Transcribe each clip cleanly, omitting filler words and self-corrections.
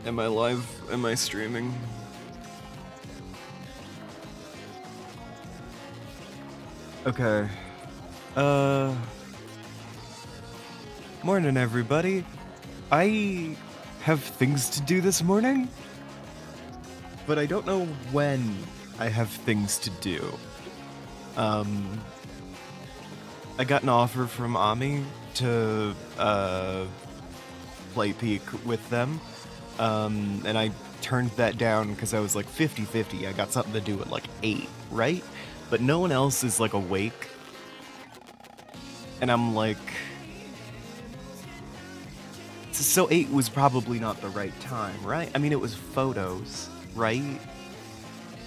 Am I live? Am I streaming? Okay. Morning, everybody. I have things to do this morning, but I don't know when I have things to do. I got an offer from Ami to, play Peak with them, and I turned that down because I was like 50-50. I got something to do at like 8, right? But no one else is like awake. And I'm like, so 8 was probably not the right time, right? I mean, it was photos, right?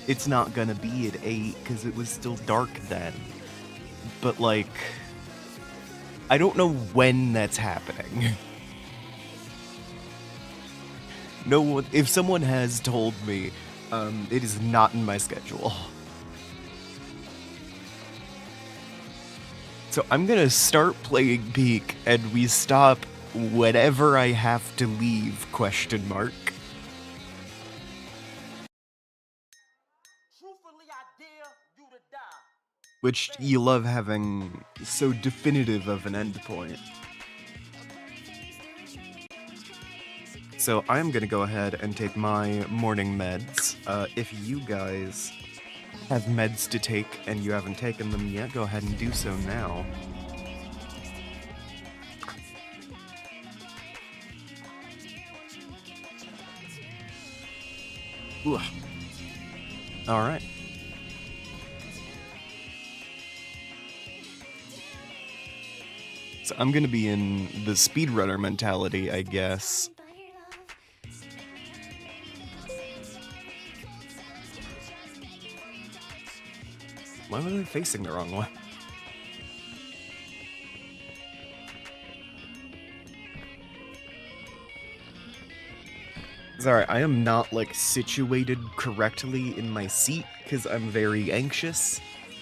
It's not gonna be at 8 because it was still dark then. But like, I don't know when that's happening. No one, if someone has told me, it is not in my schedule. So I'm gonna start playing Peak, and we stop whenever I have to leave, question mark. Truthfully, I dare you to die. Which you love having so definitive of an endpoint. So I'm gonna go ahead and take my morning meds. If you guys have meds to take and you haven't taken them yet, go ahead and do so now. Ooh. All right. So I'm gonna be in the speedrunner mentality, I guess. Why were they facing the wrong way? Sorry, I am not, like, situated correctly in my seat, because I'm very anxious,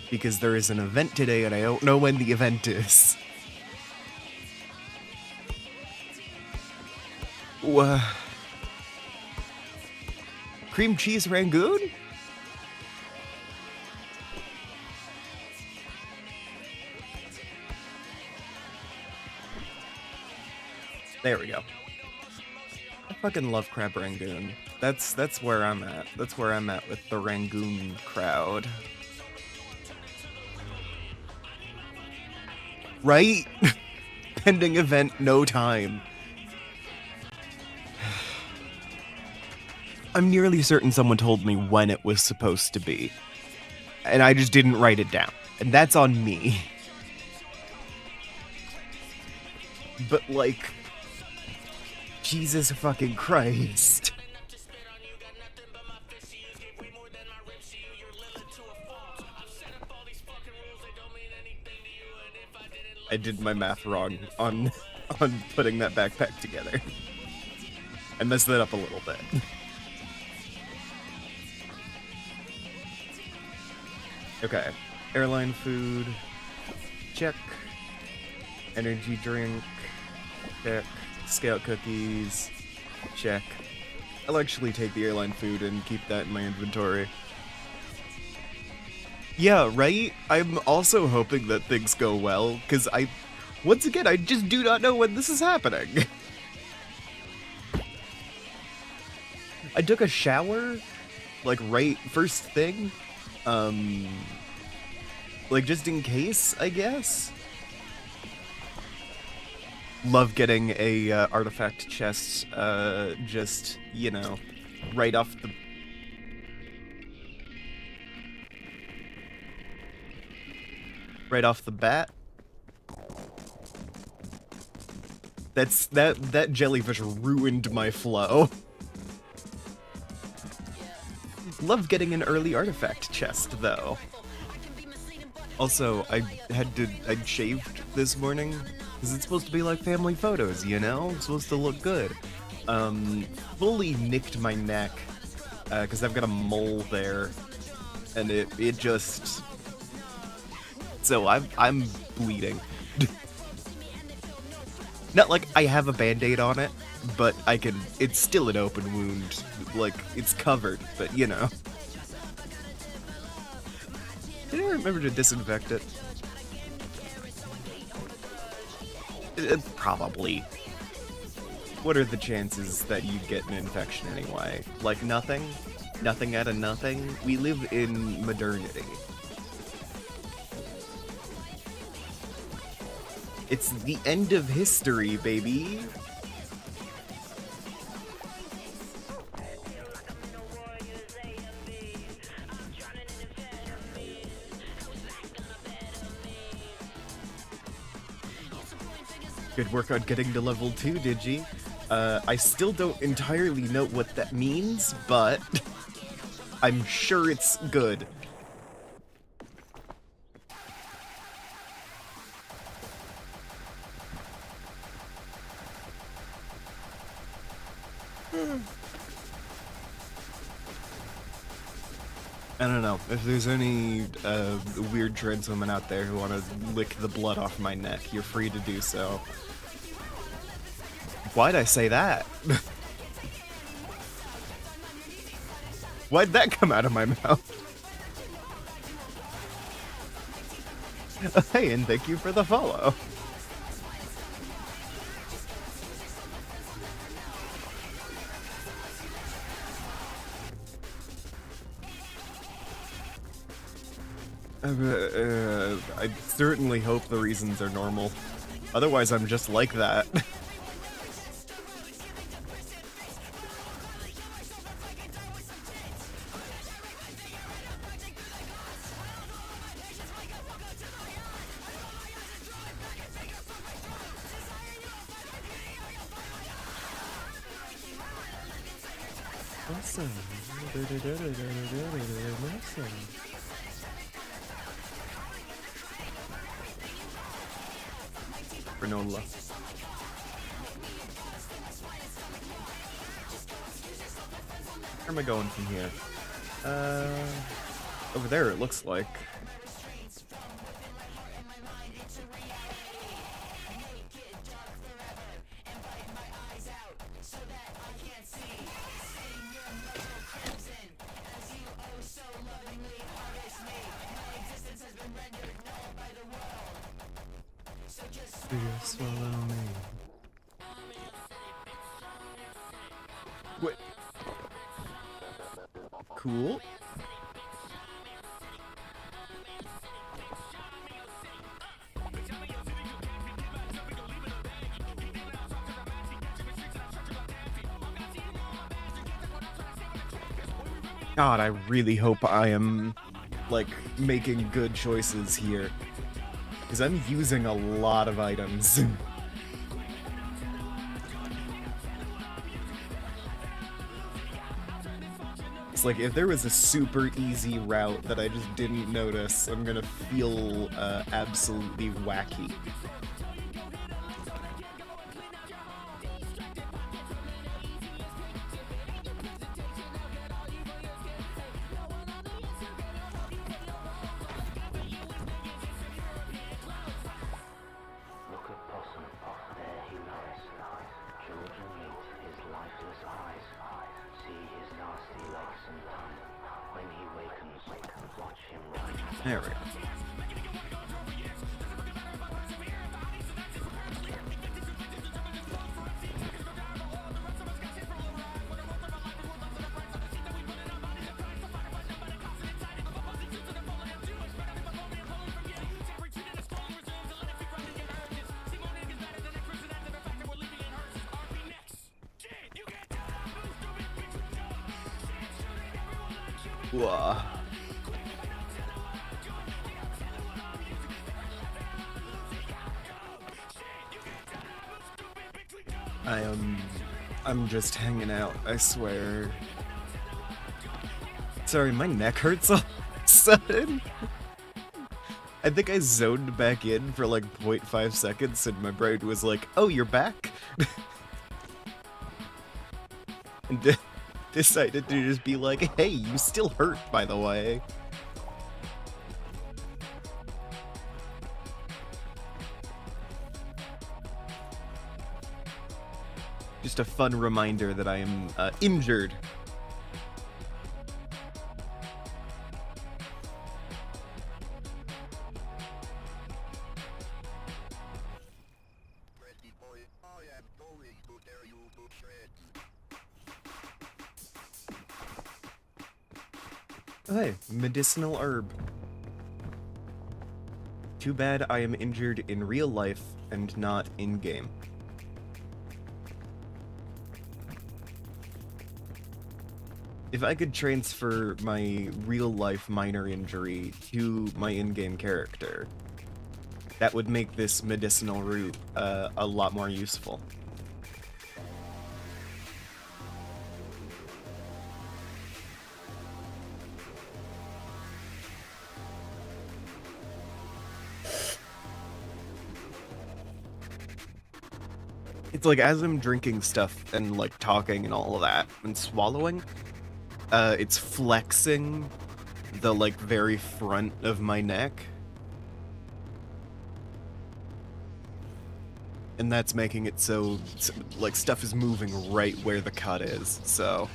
because there is an event today, and I don't know when the event is. Cream cheese Rangoon? There we go. I fucking love Crab Rangoon. That's where I'm at. That's where I'm at with the Rangoon crowd. Right? Pending event, no time. I'm nearly certain someone told me when it was supposed to be. And I just didn't write it down. And that's on me. But like, Jesus fucking Christ. I did my math wrong on putting that backpack together. I messed that up a little bit. Okay. Airline food. Check. Energy drink. Check. Scout cookies. Check. I'll actually take the airline food and keep that in my inventory. Yeah, right? I'm also hoping that things go well, because once again, I just do not know when this is happening. I took a shower, like, right first thing. Like, just in case, I guess? Love getting a artifact chest, just, you know, right off the... Right off the bat. That jellyfish ruined my flow. Love getting an early artifact chest, though. Also, I'd shaved this morning, because it's supposed to be like family photos, you know? It's supposed to look good. Fully nicked my neck, because I've got a mole there, and it just... So I'm bleeding. Not like I have a band-aid on it, but I can. It's still an open wound. Like, it's covered, but you know. Did I remember to disinfect it? Probably. What are the chances that you'd get an infection anyway? Like nothing? Nothing out of nothing? We live in modernity. It's the end of history, baby. Good work on getting to level 2, Digi. I still don't entirely know what that means, but I'm sure it's good. I don't know. If there's any weird trans women out there who want to lick the blood off my neck, you're free to do so. Why'd I say that? Why'd that come out of my mouth? Hey, and thank you for the follow. I certainly hope the reasons are normal. Otherwise, I'm just like that. Awesome. Awesome. Granola. Where am I going from here? Over there it looks like. Swallow me. What? Cool. God, I really hope I am, like, making good choices here. Because I'm using a lot of items. It's like, if there was a super easy route that I just didn't notice, I'm gonna feel absolutely wacky. There we go. Whoa. I'm just hanging out, I swear. Sorry, my neck hurts all of a sudden. I think I zoned back in for like 0.5 seconds and my brain was like, oh, you're back? And decided to just be like, hey, you still hurt, by the way. Just a fun reminder that I am injured. Oh, hey, medicinal herb. Too bad I am injured in real life and not in-game. If I could transfer my real-life minor injury to my in-game character, that would make this medicinal root a lot more useful. It's like, as I'm drinking stuff and, like, talking and all of that, and swallowing, it's flexing the, like, very front of my neck. And that's making it so, like, stuff is moving right where the cut is, so...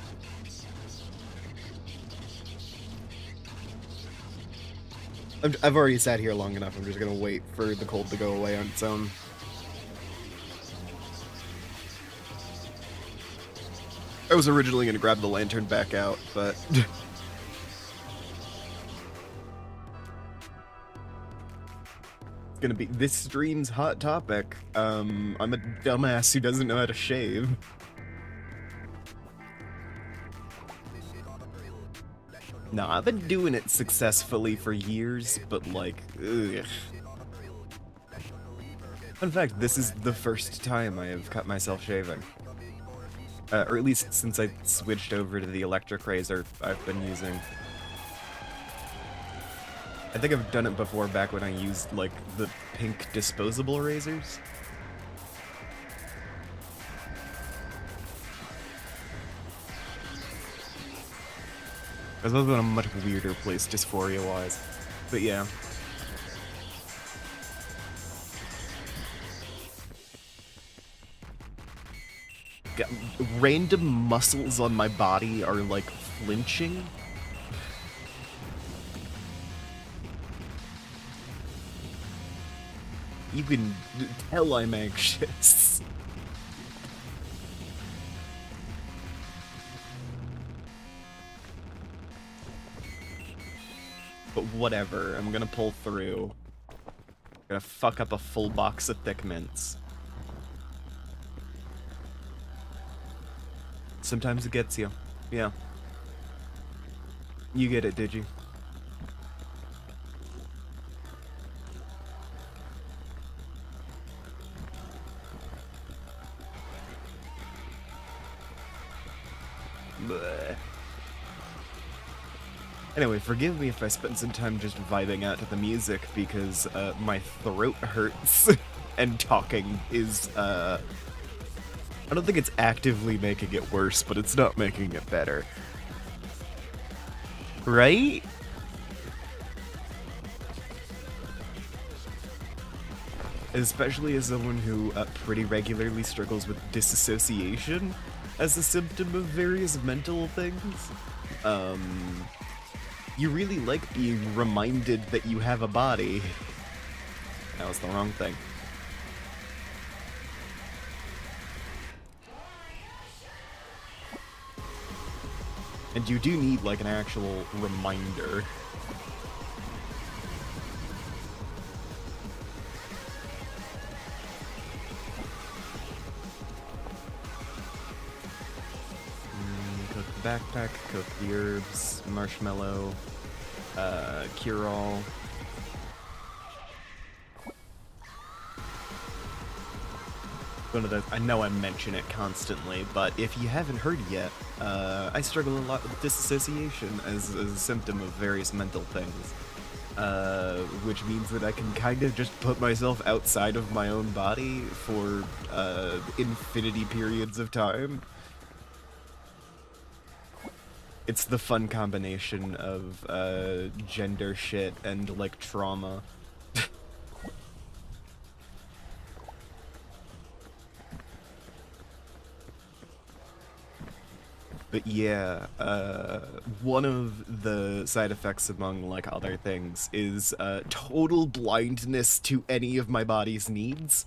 I've already sat here long enough, I'm just gonna wait for the cold to go away on its own. I was originally gonna grab the lantern back out, but... It's gonna be this stream's hot topic. I'm a dumbass who doesn't know how to shave. No, I've been doing it successfully for years, but like, ugh. In fact, this is the first time I have cut myself shaving. Or at least since I switched over to the electric razor I've been using. I think I've done it before back when I used, like, the pink disposable razors. I was in a much weirder place dysphoria-wise. But yeah. Random muscles on my body are, like, flinching. You can tell I'm anxious. But whatever, I'm gonna pull through. Gonna fuck up a full box of thick mints. Sometimes it gets you. Yeah. You get it, did you? Bleh. Anyway, forgive me if I spend some time just vibing out to the music, because my throat hurts, and talking is, I don't think it's actively making it worse, but it's not making it better. Right? Especially as someone who pretty regularly struggles with disassociation as a symptom of various mental things. You really like being reminded that you have a body. That was the wrong thing. And you do need, like, an actual reminder. Cook the backpack, cook the herbs, marshmallow, cure-all. One of those, I know I mention it constantly, but if you haven't heard yet, I struggle a lot with disassociation as a symptom of various mental things. Which means that I can kind of just put myself outside of my own body for infinity periods of time. It's the fun combination of gender shit and, like, trauma. But yeah, one of the side effects, among like other things, is total blindness to any of my body's needs,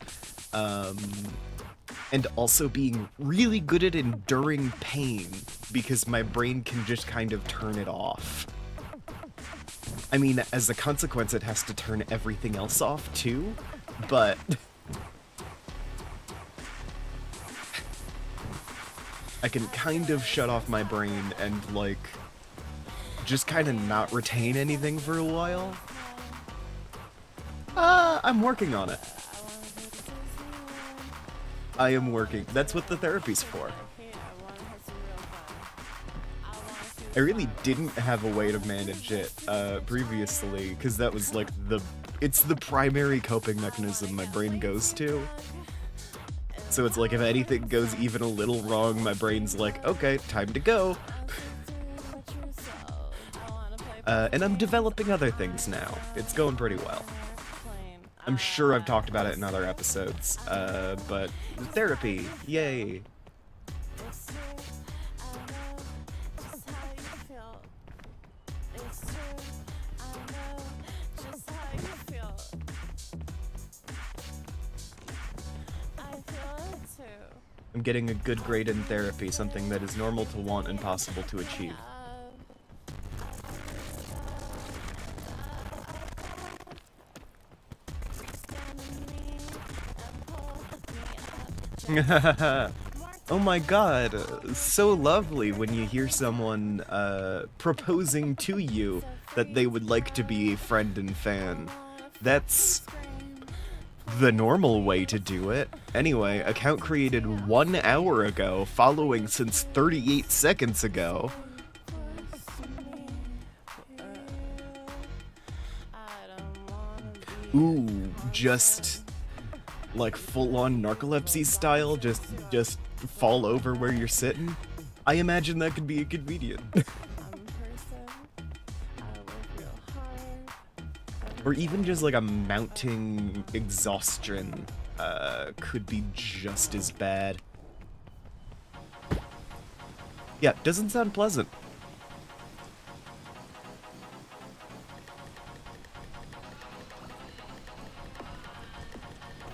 and also being really good at enduring pain because my brain can just kind of turn it off. I mean, as a consequence, it has to turn everything else off too, but I can kind of shut off my brain and, like, just kind of not retain anything for a while. I'm working on it. I am working. That's what the therapy's for. I really didn't have a way to manage it previously, because that was like it's the primary coping mechanism my brain goes to. So it's like if anything goes even a little wrong, my brain's like, okay, time to go. And I'm developing other things now. It's going pretty well. I'm sure I've talked about it in other episodes, but therapy, yay. I'm getting a good grade in therapy, something that is normal to want and possible to achieve. Oh my god, so lovely when you hear someone proposing to you that they would like to be a friend and fan. That's the normal way to do it. Anyway, account created 1 hour ago, following since 38 seconds ago. Ooh, just like full-on narcolepsy style, just fall over where you're sitting. I imagine that could be inconvenient. Or even just like a mounting exhaustion could be just as bad. Yeah, doesn't sound pleasant.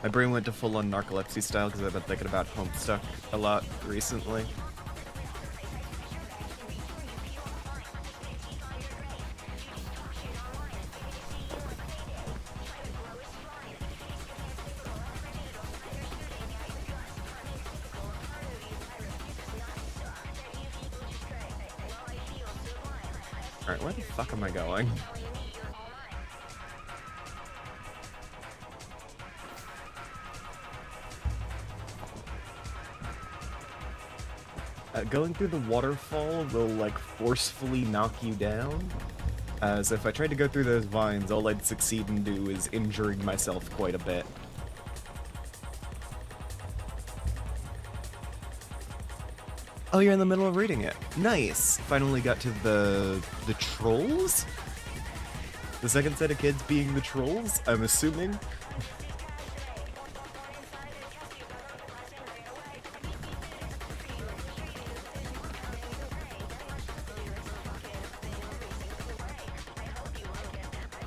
My brain went to full-on narcolepsy style because I've been thinking about Homestuck a lot recently. Alright, where the fuck am I going? Going through the waterfall will, like, forcefully knock you down. So if I tried to go through those vines, all I'd succeed and do is injuring myself quite a bit. Oh, you're in the middle of reading it. Nice! Finally got to the trolls? The second set of kids being the trolls, I'm assuming?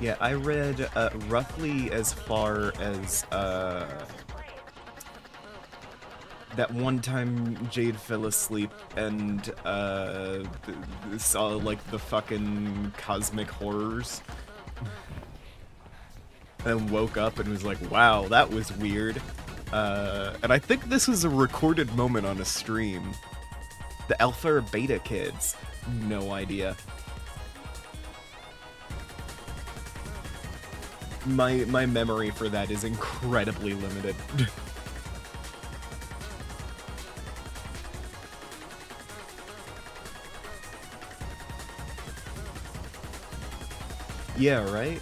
Yeah, I read roughly as far as that one time Jade fell asleep and saw like the fucking cosmic horrors and woke up and was like, wow, that was weird. And I think this was a recorded moment on a stream. The alpha or beta kids, no idea. My memory for that is incredibly limited. Yeah, right?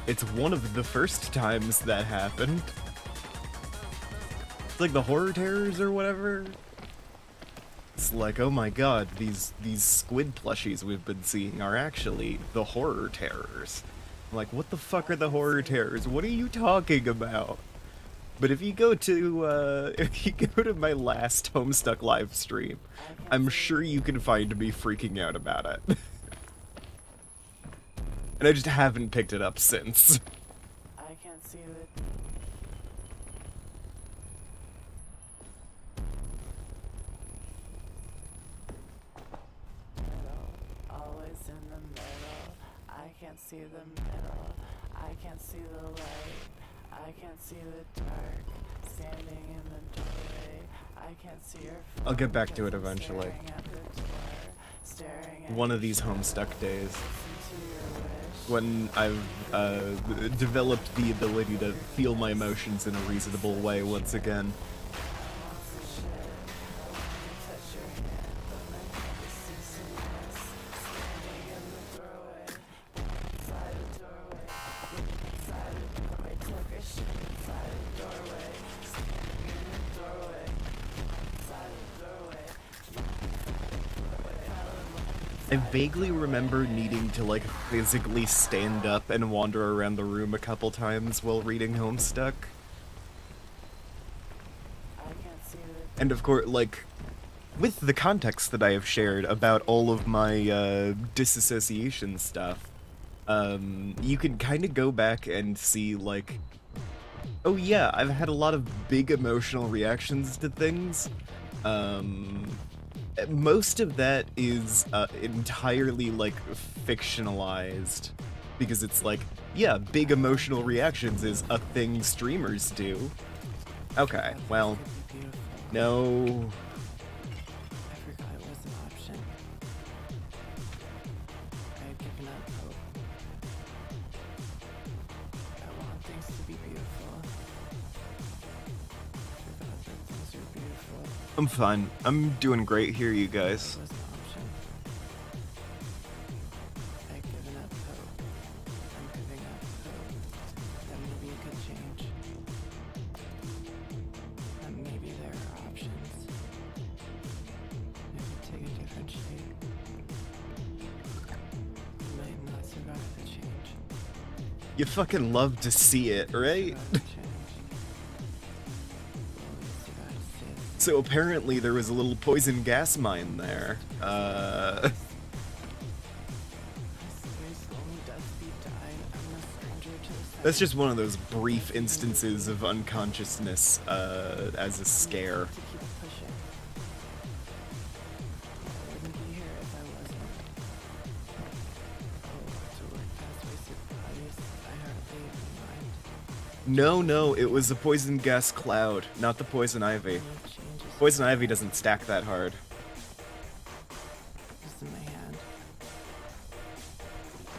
It's one of the first times that happened. It's like the horror terrors or whatever. It's like, oh my god, these squid plushies we've been seeing are actually the horror terrors. I'm like, what the fuck are the horror terrors? What are you talking about? But if you go to if you go to my last Homestuck live stream, I'm sure you can find me freaking out about it. And I just haven't picked it up since. I can't see it. Middle, always in the middle. I can't see the middle. I can't see the light. I can't see the dark. Standing in the doorway. I can't see your face. I'll get back to it eventually. One of these Homestuck days. When I've developed the ability to feel my emotions in a reasonable way once again. I vaguely remember needing to, like, physically stand up and wander around the room a couple times while reading Homestuck. And of course, like, with the context that I have shared about all of my, disassociation stuff, you can kind of go back and see, like, oh yeah, I've had a lot of big emotional reactions to things. Most of that is entirely, like, fictionalized, because it's like, yeah, big emotional reactions is a thing streamers do. Okay, well, no. I forgot it was an option. I had given up hope. I want things to be beautiful. I forgot that things are beautiful. I'm fine. I'm doing great here, you guys. It was an option. I had given up hope. I'm giving up hope that maybe it could change. That maybe there are options. It could take a different shape. It might not survive the change. You fucking love to see it, right? Survive the change. Survive to see it. So apparently there was a little poison gas mine there. That's just one of those brief instances of unconsciousness as a scare. No, it was a poison gas cloud, not the poison ivy. Poison ivy doesn't stack that hard. It's in my hand.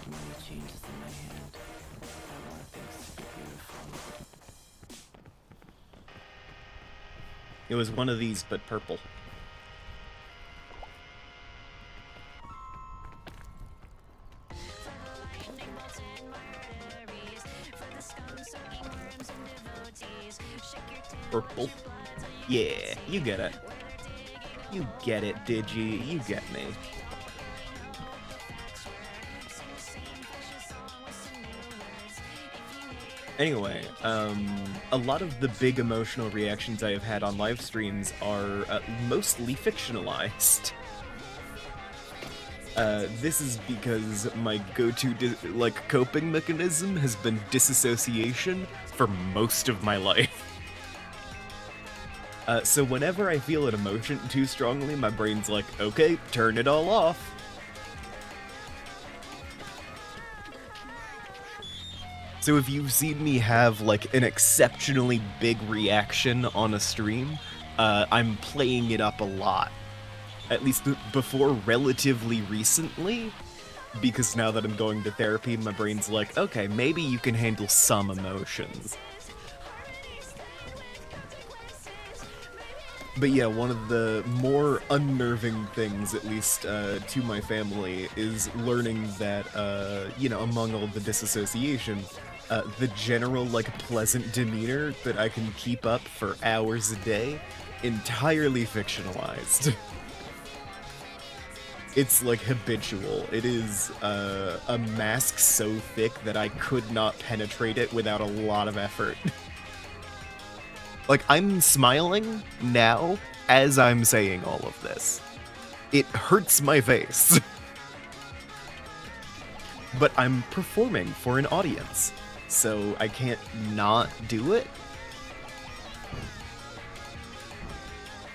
Money changes in my hand. I want things to be beautiful. It was one of these, but purple. Purple. Yeah, you get it. You get it, did you? You get me. Anyway, a lot of the big emotional reactions I have had on live streams are mostly fictionalized. This is because my go-to, coping mechanism has been disassociation for most of my life. So whenever I feel an emotion too strongly, my brain's like, okay, turn it all off. So if you've seen me have, like, an exceptionally big reaction on a stream, I'm playing it up a lot. At least before relatively recently, because now that I'm going to therapy, my brain's like, okay, maybe you can handle some emotions. But yeah, one of the more unnerving things, at least to my family, is learning that, among all the disassociation, the general, pleasant demeanor that I can keep up for hours a day, entirely fictionalized. It's, habitual. It is a mask so thick that I could not penetrate it without a lot of effort. Like, I'm smiling now as I'm saying all of this. It hurts my face. But I'm performing for an audience, so I can't not do it.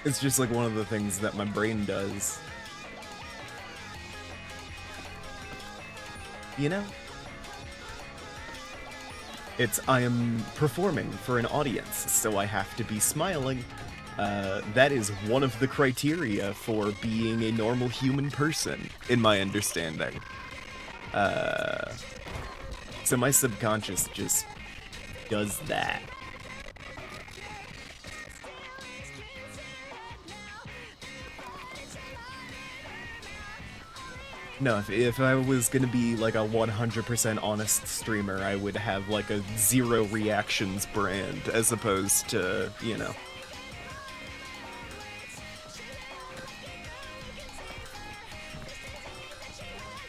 It's just like one of the things that my brain does. You know? I am performing for an audience, so I have to be smiling. That is one of the criteria for being a normal human person, in my understanding. So my subconscious just does that. No, if I was gonna be like a 100% honest streamer, I would have like a zero reactions brand as opposed to, you know.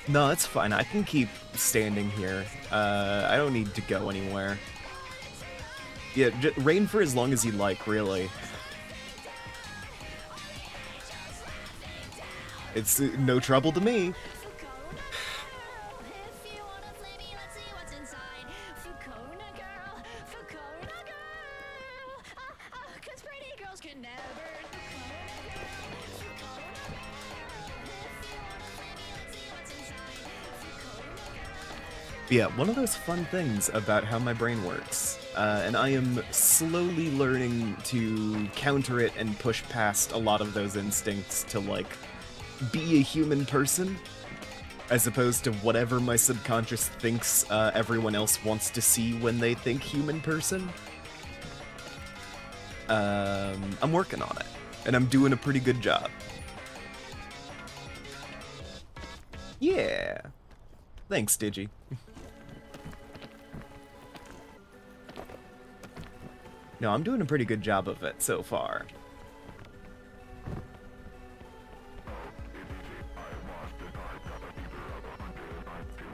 No, it's fine. I can keep standing here. I don't need to go anywhere. Yeah, reign for as long as you like, really. It's no trouble to me. Yeah, one of those fun things about how my brain works, and I am slowly learning to counter it and push past a lot of those instincts to, like, be a human person, as opposed to whatever my subconscious thinks everyone else wants to see when they think human person. I'm working on it, and I'm doing a pretty good job. Yeah. Thanks, Digi. No, I'm doing a pretty good job of it so far.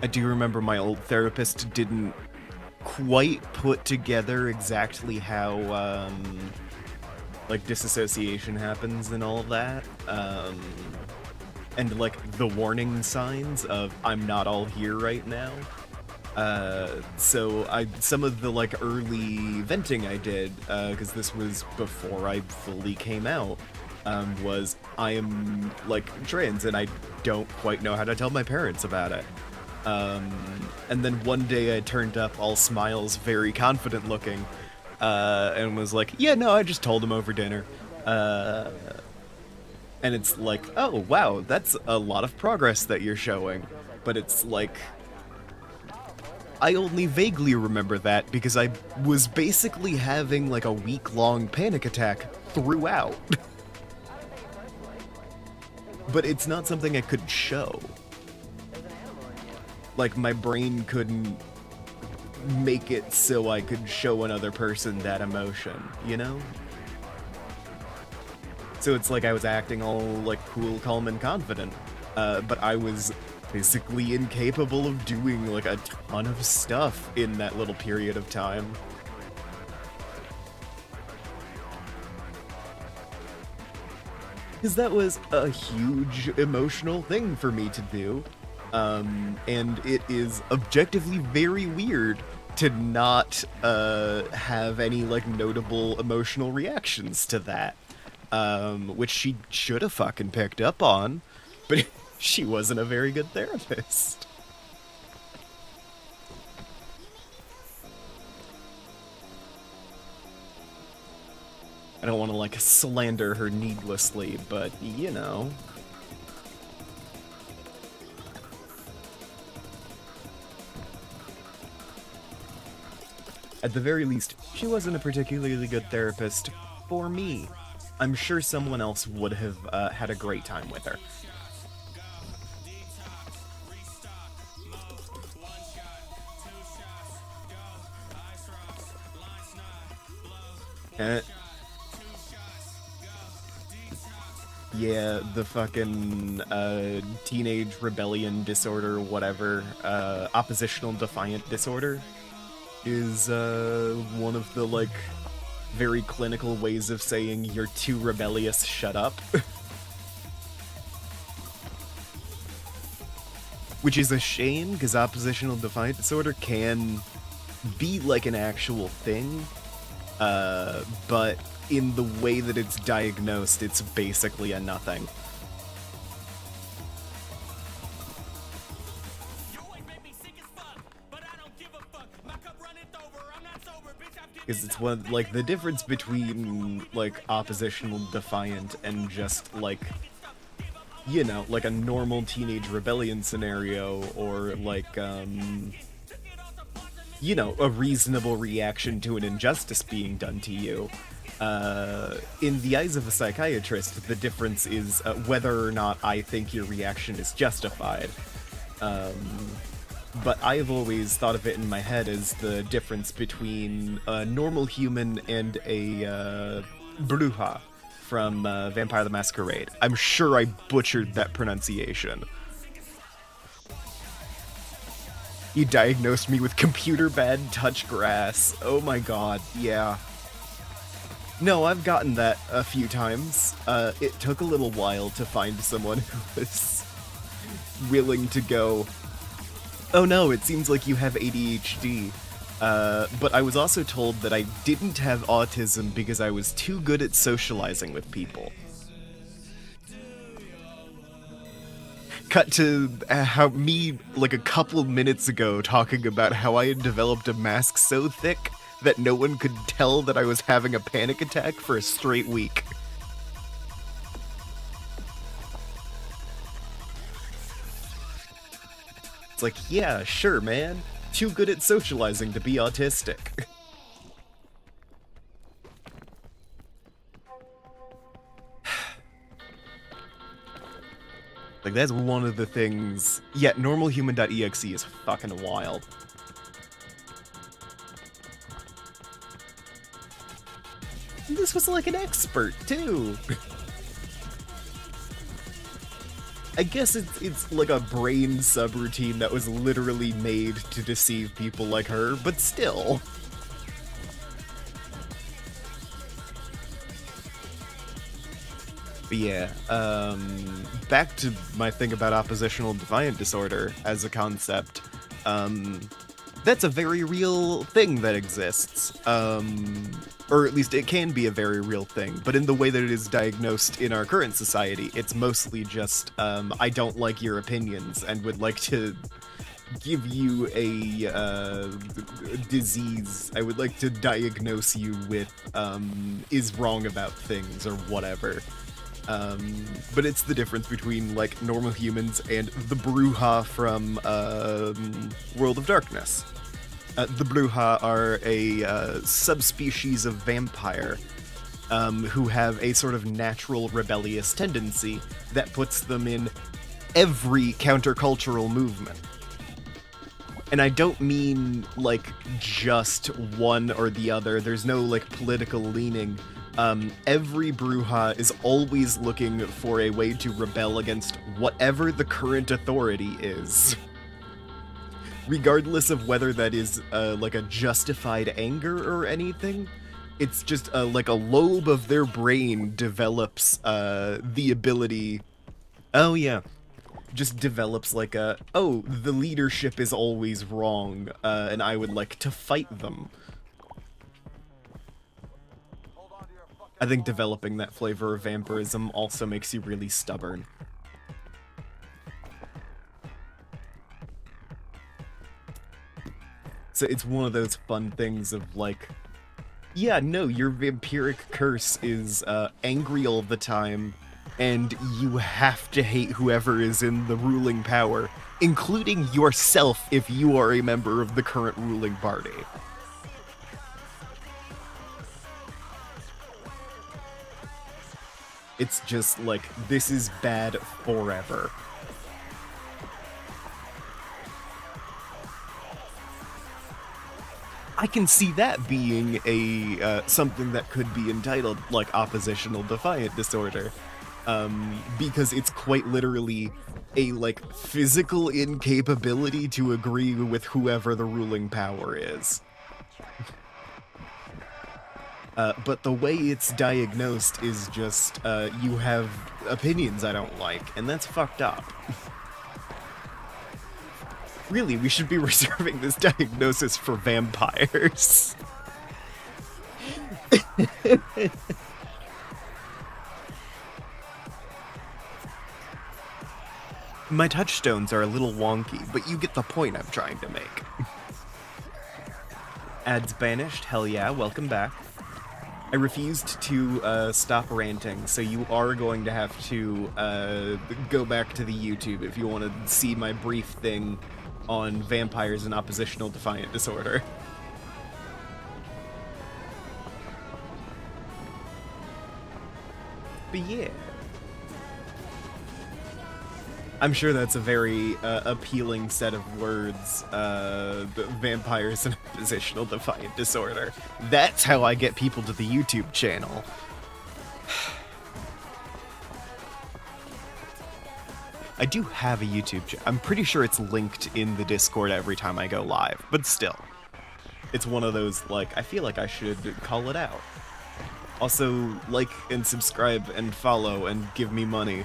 I do remember my old therapist didn't quite put together exactly how, like, disassociation happens and all of that. And, like, the warning signs of, I'm not all here right now. So some of the, like, early venting I did, because this was before I fully came out, was I am, like, trans and I don't quite know how to tell my parents about it. And then one day I turned up all smiles, very confident looking, and was like, yeah, no, I just told him over dinner. And it's like, oh, wow, that's a lot of progress that you're showing. But it's like, I only vaguely remember that because I was basically having like a week-long panic attack throughout. But it's not something I could show. Like, my brain couldn't make it so I could show another person that emotion, you know? So it's like I was acting all, like, cool, calm, and confident. But I was basically incapable of doing, like, a ton of stuff in that little period of time. Because that was a huge emotional thing for me to do. And it is objectively very weird to not have any, like, notable emotional reactions to that. Which she should have fucking picked up on, but she wasn't a very good therapist. I don't want to, like, slander her needlessly, but, you know. At the very least, she wasn't a particularly good therapist for me. I'm sure someone else would have had a great time with her. Yeah, the fucking teenage rebellion disorder, whatever, oppositional defiant disorder, is one of the, like, very clinical ways of saying you're too rebellious, shut up. Which is a shame, because oppositional defiant disorder can be like an actual thing, but in the way that it's diagnosed, it's basically a nothing. Because it's one, like, the difference between, like, oppositional defiant and just, like, you know, like a normal teenage rebellion scenario, or, like, you know, a reasonable reaction to an injustice being done to you. In the eyes of a psychiatrist, the difference is whether or not I think your reaction is justified. But I've always thought of it in my head as the difference between a normal human and a bruja from Vampire the Masquerade. I'm sure I butchered that pronunciation. You diagnosed me with computer bad touch grass. Oh my god, yeah. No, I've gotten that a few times. It took a little while to find someone who was willing to go, oh no, it seems like you have ADHD. But I was also told that I didn't have autism because I was too good at socializing with people. Cut to how me, like a couple minutes ago, talking about how I had developed a mask so thick that no one could tell that I was having a panic attack for a straight week. It's like, yeah, sure, man. Too good at socializing to be autistic. Like, that's one of the things... Yeah, normalhuman.exe is fucking wild. This was like an expert, too! I guess it's like a brain subroutine that was literally made to deceive people like her, but still. But yeah, back to my thing about oppositional defiant disorder as a concept. That's a very real thing that exists. Or at least it can be a very real thing, but in the way that it is diagnosed in our current society, it's mostly just, I don't like your opinions and would like to give you a disease. I would like to diagnose you with, is wrong about things or whatever. But it's the difference between, like, normal humans and the Bruja from World of Darkness. The Bruja are a subspecies of vampire who have a sort of natural rebellious tendency that puts them in every countercultural movement. And I don't mean, like, just one or the other. There's no, like, political leaning. Every Bruja is always looking for a way to rebel against whatever the current authority is. Regardless of whether that is, like, a justified anger or anything, it's just, like, a lobe of their brain develops, the ability... Oh, yeah. Just develops, like, oh, the leadership is always wrong, and I would like to fight them. I think developing that flavor of vampirism also makes you really stubborn. So it's one of those fun things of, like, yeah, no, your vampiric curse is angry all the time, and you have to hate whoever is in the ruling power, including yourself if you are a member of the current ruling party. It's just like, this is bad forever. I can see that being a something that could be entitled, like, oppositional defiant disorder, because it's quite literally a, like, physical incapability to agree with whoever the ruling power is. But the way it's diagnosed is just, you have opinions I don't like, and that's fucked up. Really, we should be reserving this diagnosis for vampires. My touchstones are a little wonky, but you get the point I'm trying to make. Ads banished, hell yeah, welcome back. I refused to stop ranting, so you are going to have to go back to the YouTube if you want to see my brief thing on vampires and oppositional defiant disorder. But yeah. I'm sure that's a very appealing set of words, vampires and oppositional defiant disorder. That's how I get people to the YouTube channel. I do have a YouTube channel. I'm pretty sure it's linked in the Discord every time I go live, but still. It's one of those, like, I feel like I should call it out. Also, like and subscribe and follow and give me money.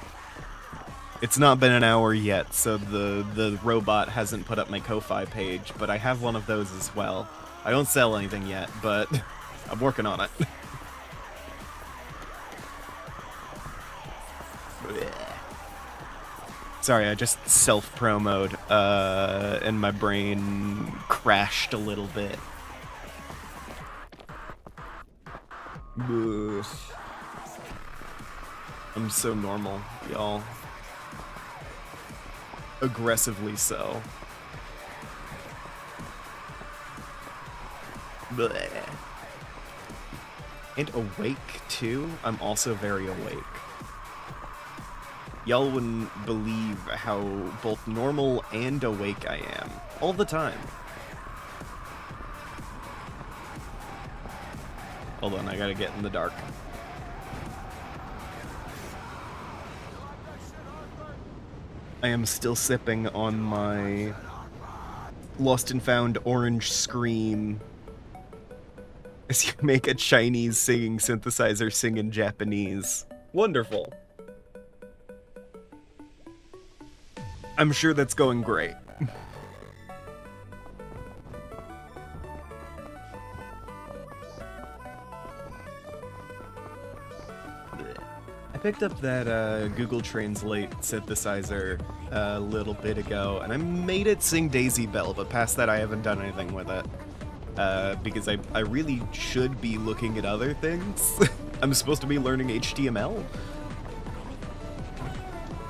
It's not been an hour yet, so the robot hasn't put up my Ko-Fi page, but I have one of those as well. I don't sell anything yet, but I'm working on it. Sorry, I just self-promoed, and my brain crashed a little bit. Ugh. I'm so normal, y'all. Aggressively so. Bleh. And awake, too? I'm also very awake. Y'all wouldn't believe how both normal and awake I am. All the time. Hold on, I gotta get in the dark. I am still sipping on my Lost and Found orange scream as you make a Chinese singing synthesizer sing in Japanese. Wonderful. I'm sure that's going great. I picked up that Google Translate synthesizer a little bit ago, and I made it sing Daisy Bell, but past that I haven't done anything with it. Because I really should be looking at other things. I'm supposed to be learning HTML.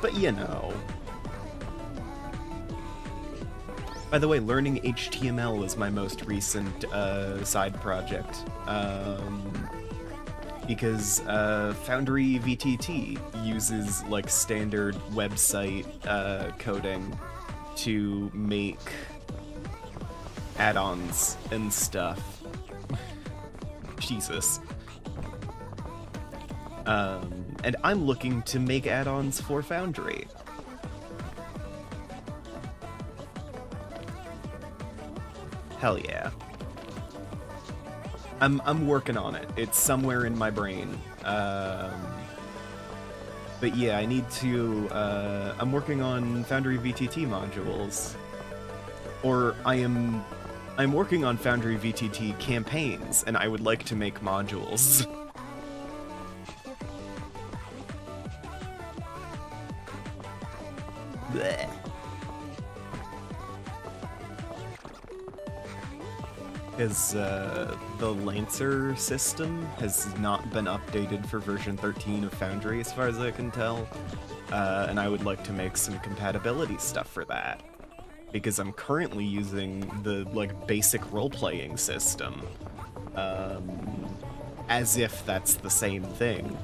But you know. By the way, learning HTML is my most recent side project. Because Foundry VTT uses like standard website coding to make add-ons and stuff. Jesus. And I'm looking to make add-ons for Foundry. Hell yeah. I'm working on it. It's somewhere in my brain. But yeah, I need to, I'm working on Foundry VTT modules. Or I'm working on Foundry VTT campaigns, and I would like to make modules. Blech. Because the Lancer system has not been updated for version 13 of Foundry, as far as I can tell. And I would like to make some compatibility stuff for that. Because I'm currently using the, like, basic role-playing system. As if that's the same thing.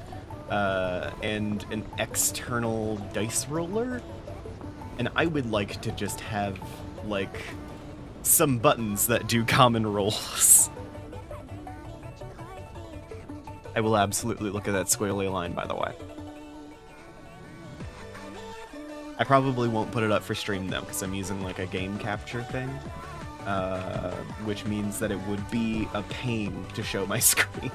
And an external dice roller? And I would like to just have, like, some buttons that do common rolls. I will absolutely look at that squiggly line, by the way. I probably won't put it up for stream, though, because I'm using, like, a game capture thing. Which means that it would be a pain to show my screen.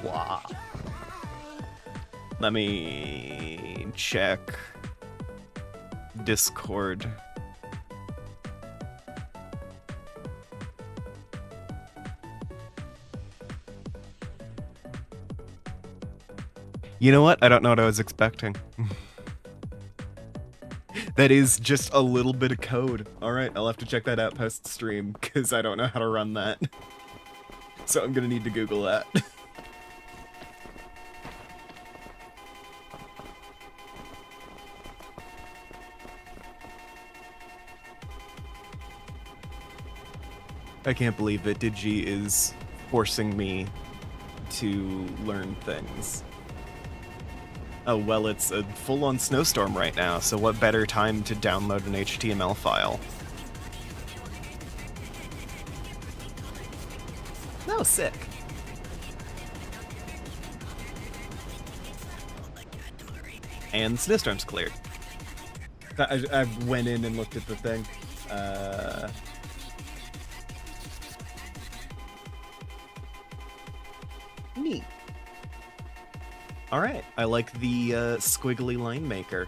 Wow. Let me check Discord. You know what? I don't know what I was expecting. That is just a little bit of code. Alright, I'll have to check that out post-stream, because I don't know how to run that. So I'm gonna need to Google that. I can't believe that Digi is forcing me to learn things. Oh, well, it's a full-on snowstorm right now, so what better time to download an HTML file? Oh, sick. And snowstorm's cleared. I went in and looked at the thing. Neat. Alright, I like the squiggly line maker.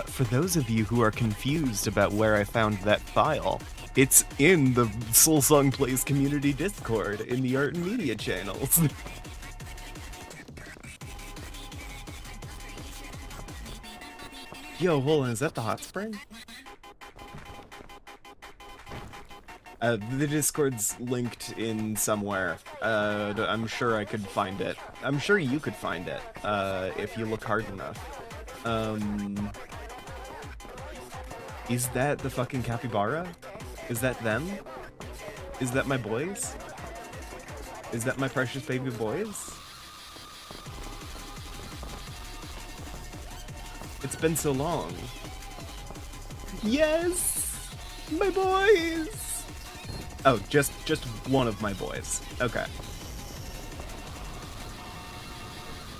For those of you who are confused about where I found that file, it's in the Soul Song Plays community Discord in the art and media channels. Yo, hold on, is that the hot spring? The Discord's linked in somewhere. I'm sure I could find it. I'm sure you could find it, if you look hard enough. Is that the fucking capybara? Is that them? Is that my boys? Is that my precious baby boys? It's been so long. Yes! My boys! Oh, just one of my boys. Okay.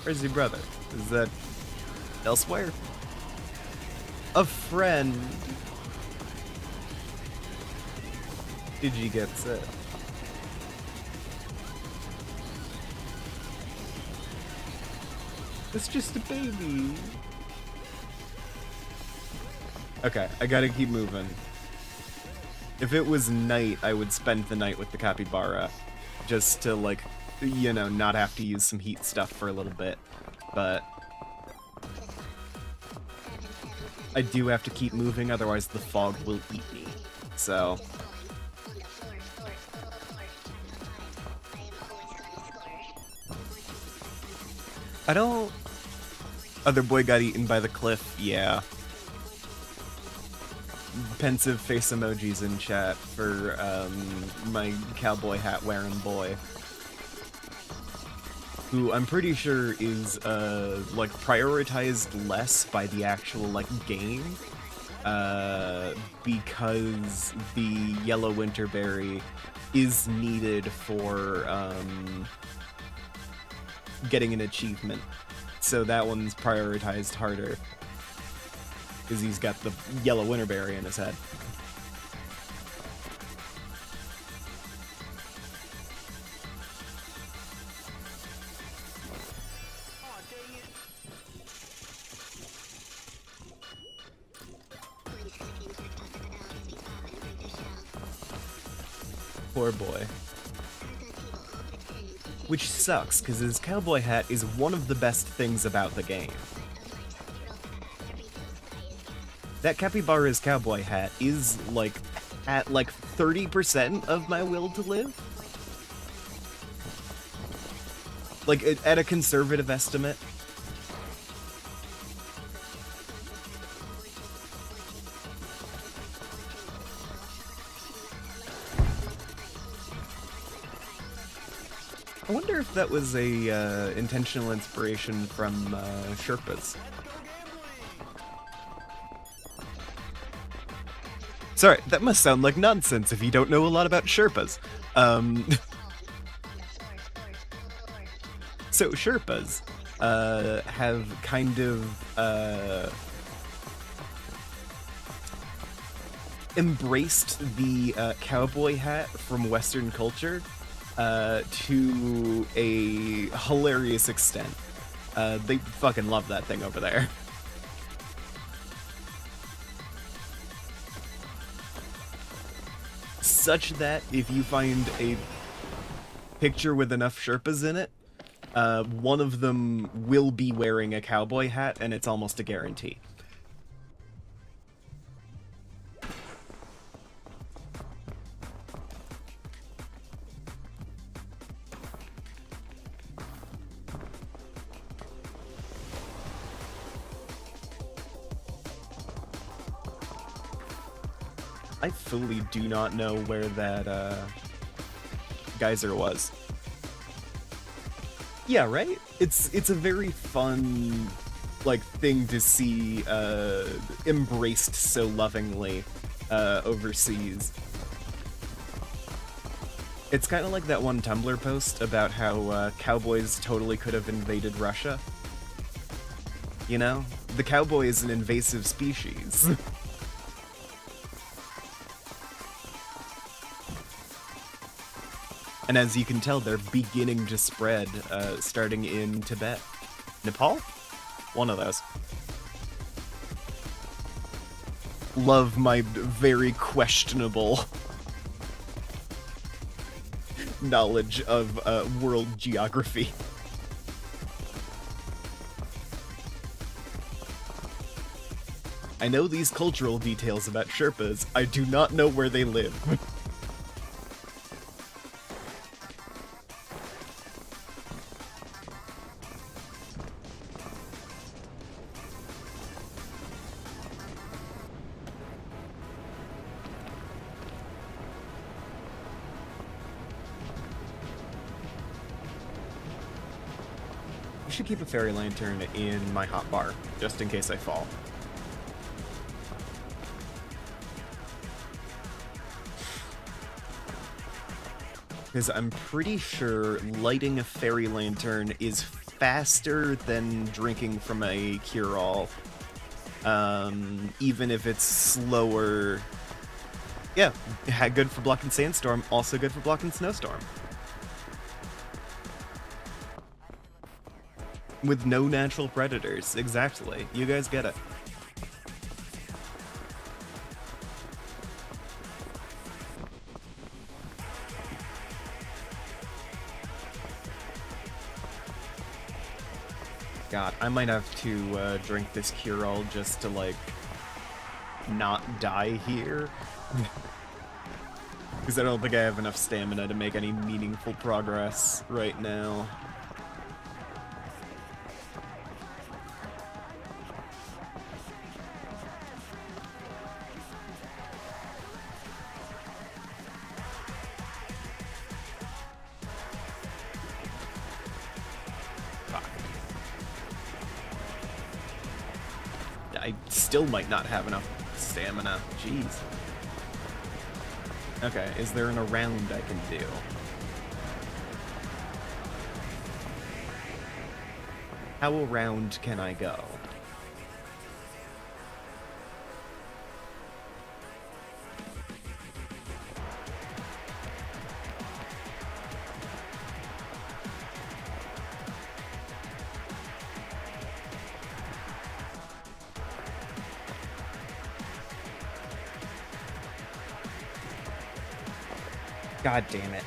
Where's your brother? Is that elsewhere? A friend. Did you get it? It's just a baby. Okay, I gotta keep moving. If it was night, I would spend the night with the capybara. Just to, like, you know, not have to use some heat stuff for a little bit. But I do have to keep moving, otherwise the fog will eat me. So I don't... Other boy got eaten by the cliff, yeah. Pensive face emojis in chat for my cowboy hat wearing boy. Who I'm pretty sure is like prioritized less by the actual like game. Because the yellow winterberry is needed for getting an achievement. So that one's prioritized harder. Because he's got the yellow winterberry in his head. Poor boy. Which sucks, because his cowboy hat is one of the best things about the game. That capybara's cowboy hat is, like, at, like, 30% of my will to live? Like, at a conservative estimate. I wonder if that was a intentional inspiration from Sherpas. Sorry, that must sound like nonsense if you don't know a lot about Sherpas. So Sherpas have kind of embraced the cowboy hat from Western culture to a hilarious extent. They fucking love that thing over there. Such that if you find a picture with enough Sherpas in it, one of them will be wearing a cowboy hat, and it's almost a guarantee. I fully do not know where that geyser was. Yeah, right? It's a very fun, like, thing to see embraced so lovingly overseas. It's kind of like that one Tumblr post about how cowboys totally could have invaded Russia. You know? The cowboy is an invasive species. And as you can tell, they're beginning to spread, starting in Tibet. Nepal? One of those. Love my very questionable knowledge of world geography. I know these cultural details about Sherpas. I do not know where they live. I should keep a fairy lantern in my hotbar, just in case I fall. Because I'm pretty sure lighting a fairy lantern is faster than drinking from a cure-all. Even if it's slower. Yeah, good for blocking sandstorm, also good for blocking snowstorm. With no natural predators, exactly. You guys get it. God, I might have to drink this cure-all just to, like, not die here. Because I don't think I have enough stamina to make any meaningful progress right now. I still might not have enough stamina. Jeez. Okay, is there an around I can do? How around can I go? God damn it.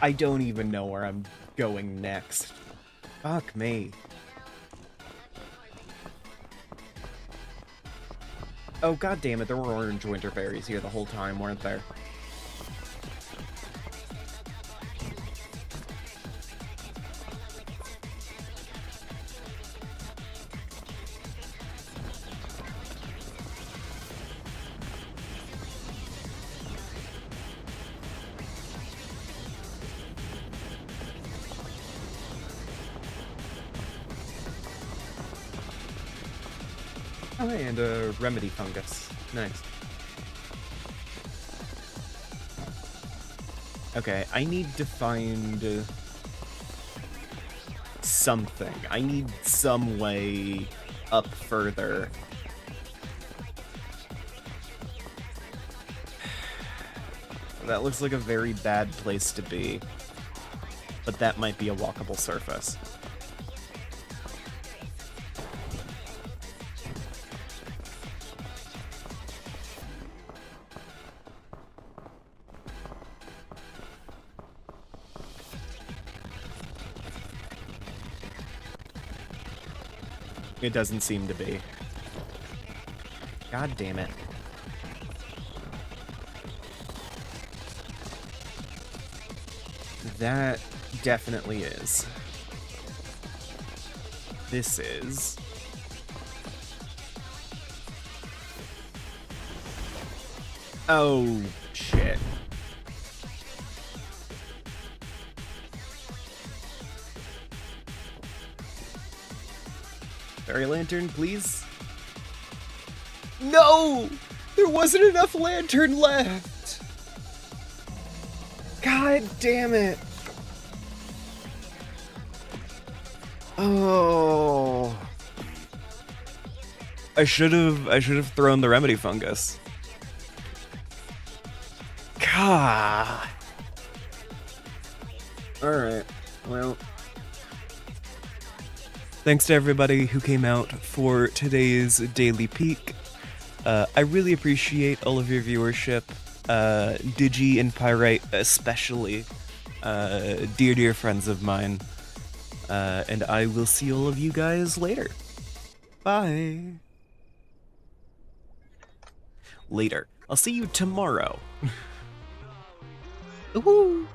I don't even know where I'm going next. Fuck me. Oh, god damn it, there were orange winter berries here the whole time, weren't there? Oh, and a remedy fungus. Nice. Okay, I need to find something. I need some way up further. That looks like a very bad place to be. But that might be a walkable surface. It doesn't seem to be. God damn it. That definitely is. This is. Oh, shit. Fairy lantern, please? No! There wasn't enough lantern left! God damn it! Oh. I should have thrown the remedy fungus. God. Alright, well. Thanks to everybody who came out for today's Daily Peek. I really appreciate all of your viewership. Digi and Pyrite especially. Dear friends of mine. And I will see all of you guys later. Bye. Later. I'll see you tomorrow. Woohoo!